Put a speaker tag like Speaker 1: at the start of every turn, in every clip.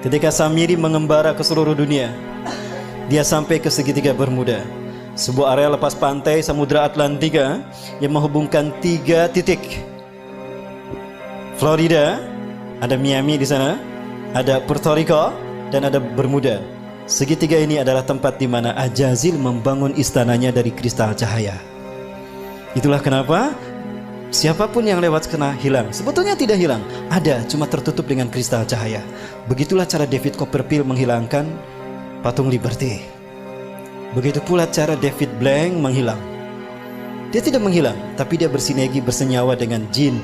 Speaker 1: Ketika Samiri mengembara ke seluruh dunia, dia sampai ke segitiga Bermuda, sebuah area lepas pantai Samudra Atlantika yang menghubungkan 3 titik. Florida, ada Miami di sana, ada Puerto Rico, dan ada Bermuda. Segitiga ini adalah tempat di mana Ajazil membangun istananya dari kristal cahaya. Itulah kenapa siapapun yang lewat kena hilang. Sebetulnya tidak hilang, ada, cuma tertutup dengan kristal cahaya. Begitulah cara David Copperfield menghilangkan patung Liberty. Begitu pula cara David Blank menghilang. Dia tidak menghilang, tapi dia bersinergi, bersenyawa dengan jin,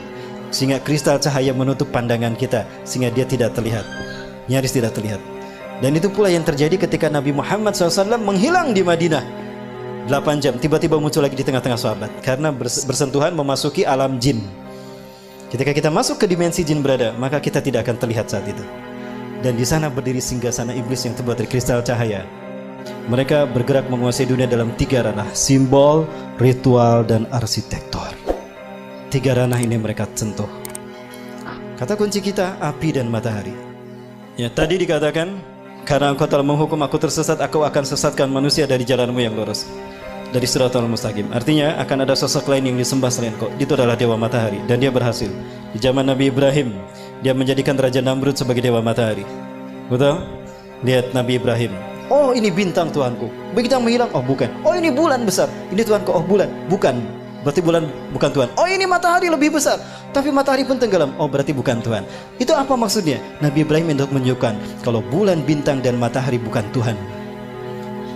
Speaker 1: sehingga kristal cahaya menutup pandangan kita, sehingga dia tidak terlihat, nyaris tidak terlihat. Dan itu pula yang terjadi ketika Nabi Muhammad SAW menghilang di Madinah 8 jam, tiba-tiba muncul lagi di tengah-tengah sahabat, karena bersentuhan memasuki alam jin. Ketika kita masuk ke dimensi jin berada, maka kita tidak akan terlihat saat itu. Dan di sana berdiri singgasana iblis yang terbuat dari kristal cahaya. Mereka bergerak menguasai dunia dalam 3 ranah: simbol, ritual, dan arsitektur. 3 ranah ini mereka sentuh. Kata kunci kita, api dan matahari. Ya, tadi dikatakan, karena engkau telah menghukum aku tersesat, aku akan sesatkan manusia dari jalanmu yang lurus, dari Shiratal Mustaqim. Artinya akan ada sosok lain yang disembah selain kau. Itu adalah Dewa Matahari, dan dia berhasil. Di zaman Nabi Ibrahim, dia menjadikan Raja Namrud sebagai Dewa Matahari. Betul? Lihat Nabi Ibrahim. Oh, ini bintang Tuhanku. Begitu menghilang, oh bukan. Oh, ini bulan besar. Ini Tuhanku. Oh, bulan. Bukan. Berarti bulan bukan Tuhan. Oh, ini matahari lebih besar, tapi matahari pun tenggelam. Oh, berarti bukan Tuhan. Itu apa maksudnya? Nabi Ibrahim untuk menunjukkan kalau bulan, bintang, dan matahari bukan Tuhan.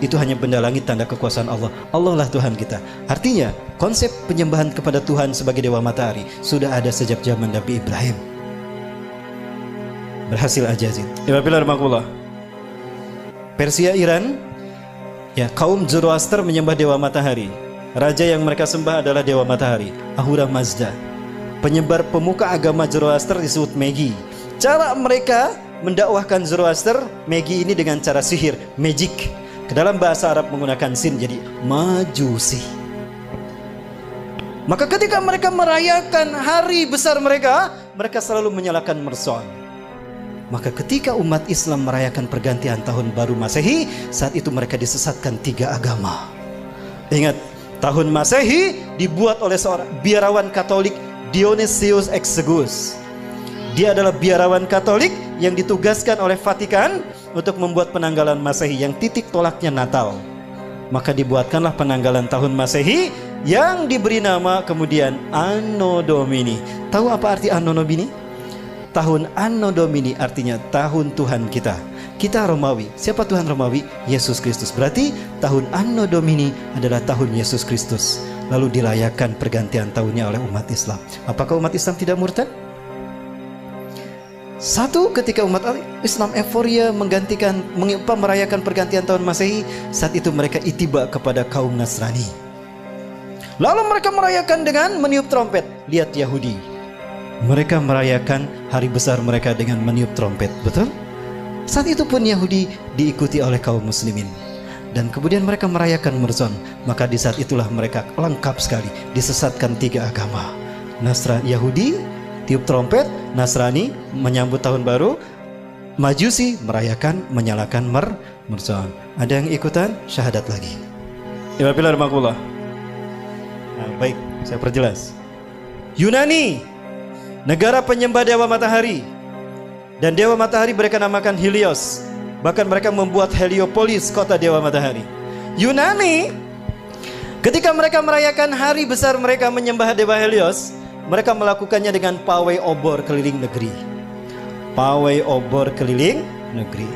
Speaker 1: Itu hanya benda langit, tanda kekuasaan Allah. Allah lah Tuhan kita. Artinya konsep penyembahan kepada Tuhan sebagai Dewa Matahari sudah ada sejak zaman Nabi Ibrahim. Berhasil Ajazil. Persia, Iran, ya, kaum Zoroaster menyembah Dewa Matahari. Raja yang mereka sembah adalah Dewa Matahari, Ahura Mazda. Penyebar pemuka agama Zoroaster disebut Magi. Cara mereka mendakwahkan Zoroaster, Magi ini dengan cara sihir, magic. Ke dalam bahasa Arab menggunakan sin, jadi majusi. Maka ketika mereka merayakan hari besar mereka, mereka selalu menyalakan mercon. Maka ketika umat Islam merayakan pergantian tahun baru Masehi, saat itu mereka disesatkan 3 agama. Ingat, tahun Masehi dibuat oleh seorang biarawan Katolik, Dionysius Exiguus. Dia adalah biarawan Katolik yang ditugaskan oleh Vatikan untuk membuat penanggalan Masehi yang titik tolaknya Natal. Maka dibuatkanlah penanggalan tahun Masehi yang diberi nama kemudian Anno Domini. Tahu apa arti Anno Domini? Tahun Anno Domini artinya tahun Tuhan kita. Kita Romawi. Siapa Tuhan Romawi? Yesus Kristus. Berarti tahun Anno Domini adalah tahun Yesus Kristus. Lalu dilayakan pergantian tahunnya oleh umat Islam. Apakah umat Islam tidak murtad? Satu, ketika umat Islam euforia merayakan pergantian tahun Masehi, saat itu mereka itiba kepada kaum Nasrani. Lalu mereka merayakan dengan meniup trompet. Lihat Yahudi, mereka merayakan hari besar mereka dengan meniup trompet. Betul? Saat itu pun Yahudi diikuti oleh kaum muslimin. Dan kemudian mereka merayakan Merson. Maka di saat itulah mereka lengkap sekali, disesatkan 3 agama. Yahudi tiup trompet, Nasrani menyambut tahun baru, Majusi merayakan menyalakan Merson. Ada yang ikutan syahadat lagi. Nah, baik, saya perjelas. Yunani, negara penyembah Dewa Matahari. Dan Dewa Matahari mereka namakan Helios. Bahkan mereka membuat Heliopolis, kota Dewa Matahari. Yunani, ketika mereka merayakan hari besar mereka menyembah Dewa Helios, mereka melakukannya dengan pawai obor keliling negeri. Pawai obor keliling negeri.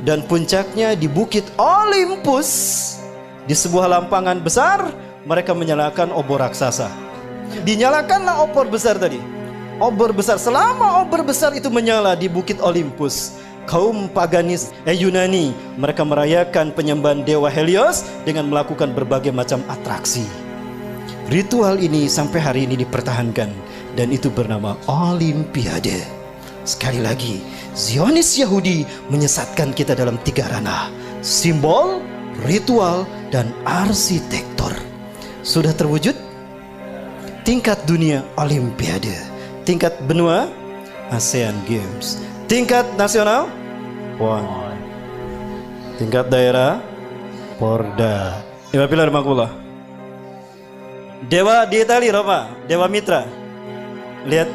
Speaker 1: Dan puncaknya di Bukit Olympus, di sebuah lampangan besar, mereka menyalakan obor raksasa. Dinyalakanlah obor besar tadi. Obor besar, selama obor besar itu menyala di Bukit Olympus, kaum paganis Yunani mereka merayakan penyembahan Dewa Helios dengan melakukan berbagai macam atraksi. Ritual ini sampai hari ini dipertahankan dan itu bernama Olimpiade. Sekali lagi, Zionis Yahudi menyesatkan kita dalam 3 ranah: simbol, ritual, dan arsitektur. Sudah terwujud? Tingkat dunia Olimpiade, tingkat benua ASEAN Games, Tingkat nasional, PON. Tingkat daerah, Porda. Ibapilah rahmatullah. Dewa di Itali, Roma, Dewa Mitra. Lihat,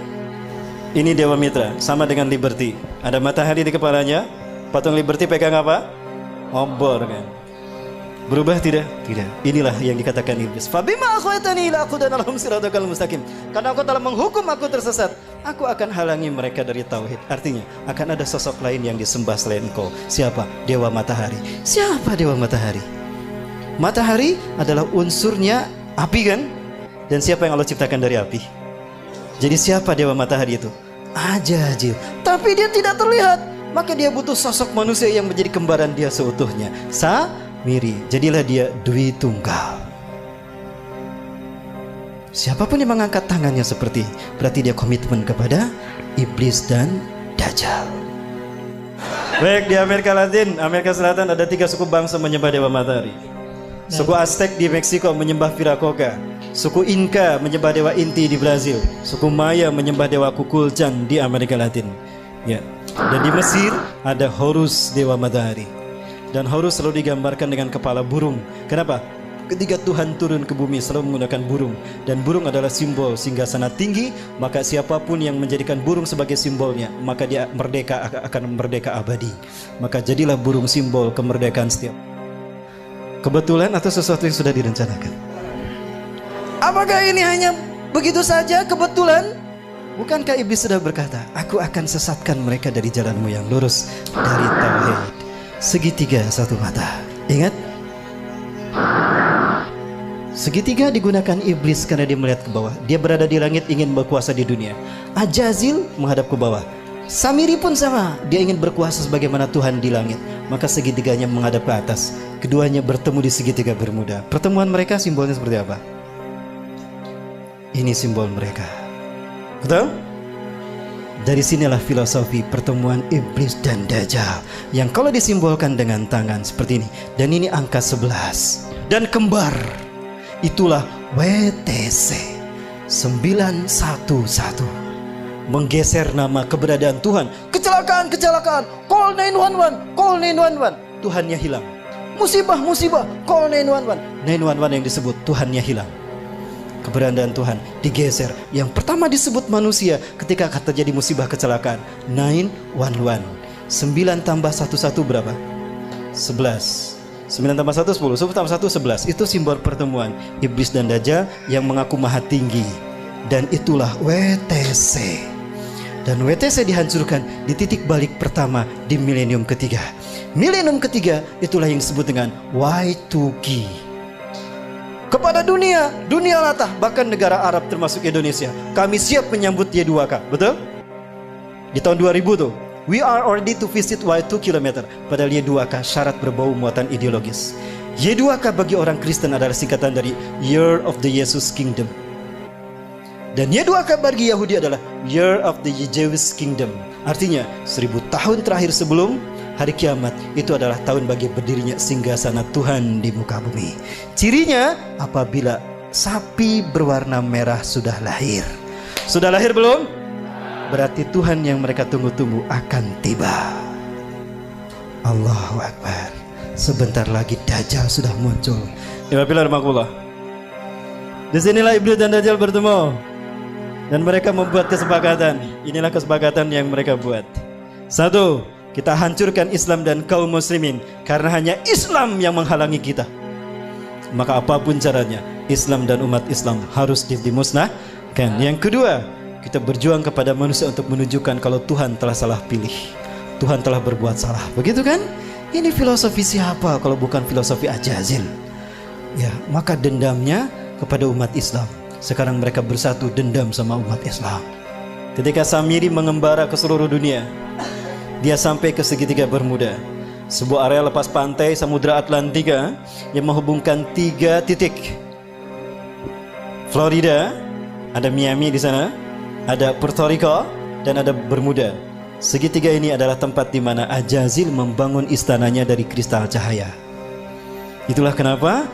Speaker 1: ini Dewa Mitra, sama dengan Liberty. Ada matahari di kepalanya. Patung Liberty pegang apa? Obor kan. Berubah tidak? Tidak. Inilah yang dikatakan iblis. Fabima akhwatani ila aqudanalhum siratal mustaqim. Karena engkau telah menghukum aku tersesat, aku akan halangi mereka dari tauhid. Artinya, akan ada sosok lain yang disembah selain engkau. Siapa? Dewa matahari. Siapa dewa matahari? Matahari adalah unsurnya api kan? Dan siapa yang Allah ciptakan dari api? Jadi siapa dewa matahari itu? Ajazil. Tapi dia tidak terlihat. Maka dia butuh sosok manusia yang menjadi kembaran dia seutuhnya. Samiri. Jadilah dia Dwi Tunggal. Siapapun yang mengangkat tangannya seperti, berarti dia komitmen kepada iblis dan Dajjal. Baik, di Amerika Latin, Amerika Selatan ada 3 suku bangsa menyembah dewa matahari. Suku Aztec di Meksiko menyembah Viracocha. Suku Inca menyembah dewa Inti di Brazil. Suku Maya menyembah dewa Kukulcan di Amerika Latin. Ya. Dan di Mesir ada Horus, dewa matahari. Dan Horus selalu digambarkan dengan kepala burung. Kenapa? Ketika Tuhan turun ke bumi selalu menggunakan burung. Dan burung adalah simbol singgasana tinggi. Maka siapapun yang menjadikan burung sebagai simbolnya, maka dia merdeka, akan merdeka abadi. Maka jadilah burung simbol kemerdekaan setiap. Kebetulan atau sesuatu yang sudah direncanakan? Apakah ini hanya begitu saja kebetulan? Bukankah iblis sudah berkata, aku akan sesatkan mereka dari jalanmu yang lurus, dari tauhid. Segitiga satu mata. Ingat? Segitiga digunakan iblis karena dia melihat ke bawah. Dia berada di langit ingin berkuasa di dunia. Ajazil menghadap ke bawah. Samiri pun sama. Dia ingin berkuasa sebagaimana Tuhan di langit. Maka segitiganya menghadap ke atas. Keduanya bertemu di segitiga Bermuda. Pertemuan mereka simbolnya seperti apa? Ini simbol mereka. Betul? Dari sinilah filosofi pertemuan iblis dan Dajjal, yang kalau disimbolkan dengan tangan seperti ini. Dan ini angka 11. Dan kembar. Itulah WTC 911. Menggeser nama keberadaan Tuhan. Kecelakaan, kecelakaan. Call 911, call 911. Tuhannya hilang. Musibah, musibah. Call 911. 911 yang disebut Tuhannya hilang. Keberadaan Tuhan digeser. Yang pertama disebut manusia ketika akan terjadi musibah kecelakaan. 911. 9 tambah 11 berapa? 11. 9 tambah 1 10. 10 tambah 1 11. Itu simbol pertemuan iblis dan Dajjal yang mengaku maha tinggi. Dan itulah WTC. Dan WTC dihancurkan di titik balik pertama di milenium ketiga. Milenium ketiga itulah yang disebut dengan Y2K. Kepada dunia, dunia latah, bahkan negara Arab termasuk Indonesia, kami siap menyambut Y2K, betul? Di tahun 2000 tuh, we are ready to visit Y2 km. Padahal Y2K syarat berbau muatan ideologis. Y2K bagi orang Kristen adalah singkatan dari Year of the Jesus Kingdom. Dan Y2K bagi Yahudi adalah Year of the Jewish Kingdom. Artinya 1000 tahun terakhir sebelum hari kiamat, itu adalah tahun bagi berdirinya singgasana Tuhan di muka bumi. Cirinya apabila sapi berwarna merah sudah lahir. Sudah lahir belum? Berarti Tuhan yang mereka tunggu-tunggu akan tiba. Allahu Akbar. Sebentar lagi Dajjal sudah muncul. Ibabillah rahmatullah. Disinilah iblis dan Dajjal bertemu. Dan mereka membuat kesepakatan. Inilah kesepakatan yang mereka buat. 1. Kita hancurkan Islam dan kaum muslimin, karena hanya Islam yang menghalangi kita. Maka apapun caranya, Islam dan umat Islam harus dimusnahkan. Yang kedua, kita berjuang kepada manusia untuk menunjukkan kalau Tuhan telah salah pilih. Tuhan telah berbuat salah. Begitu kan? Ini filosofi siapa kalau bukan filosofi Ajazil? Ya, maka dendamnya kepada umat Islam. Sekarang mereka bersatu dendam sama umat Islam. Ketika Samiri mengembara ke seluruh dunia, dia sampai ke segitiga Bermuda, sebuah area lepas pantai Samudra Atlantika yang menghubungkan 3 titik. Florida, ada Miami di sana, ada Puerto Rico, dan ada Bermuda. Segitiga ini adalah tempat di mana Ajazil membangun istananya dari kristal cahaya. Itulah kenapa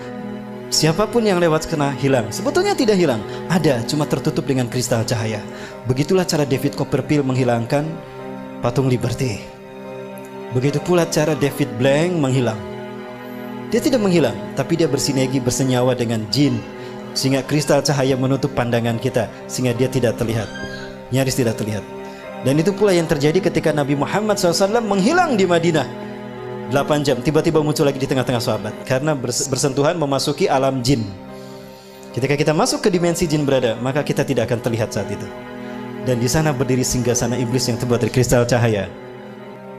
Speaker 1: siapapun yang lewat kena hilang. Sebetulnya tidak hilang, ada, cuma tertutup dengan kristal cahaya. Begitulah cara David Copperfield menghilangkan patung Liberty. Begitu pula cara David Blank menghilang. Dia tidak menghilang, tapi dia bersinergi, bersenyawa dengan jin, sehingga kristal cahaya menutup pandangan kita, sehingga dia tidak terlihat, nyaris tidak terlihat. Dan itu pula yang terjadi ketika Nabi Muhammad SAW menghilang di Madinah 8 jam, tiba-tiba muncul lagi di tengah-tengah sahabat, karena bersentuhan memasuki alam jin. Ketika kita masuk ke dimensi jin berada, maka kita tidak akan terlihat saat itu. Dan di sana berdiri singgasana iblis yang terbuat dari kristal cahaya.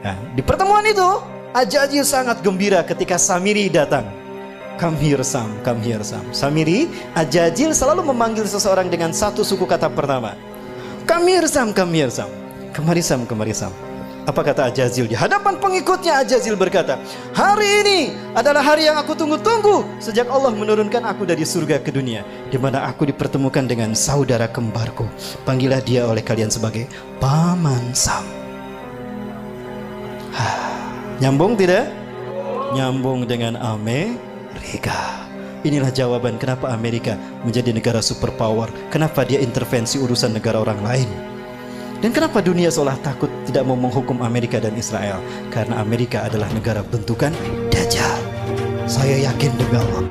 Speaker 1: Nah, di pertemuan itu Ajajil sangat gembira ketika Samiri datang. Come here Sam, come here Sam. Samiri, Ajajil selalu memanggil seseorang dengan satu suku kata pertama. Come here Sam, come here Sam. Kemari Sam, kemari Sam. Apa kata Ajajil? Di hadapan pengikutnya Ajajil berkata, hari ini adalah hari yang aku tunggu-tunggu sejak Allah menurunkan aku dari surga ke dunia, di mana aku dipertemukan dengan saudara kembarku. Panggillah dia oleh kalian sebagai Paman Sam. Nyambung tidak? Nyambung dengan Amerika. Inilah jawaban kenapa Amerika menjadi negara superpower. Kenapa dia intervensi urusan negara orang lain. Dan kenapa dunia seolah takut tidak mau menghukum Amerika dan Israel. Karena Amerika adalah negara bentukan Dajjal. Saya yakin demi Allah.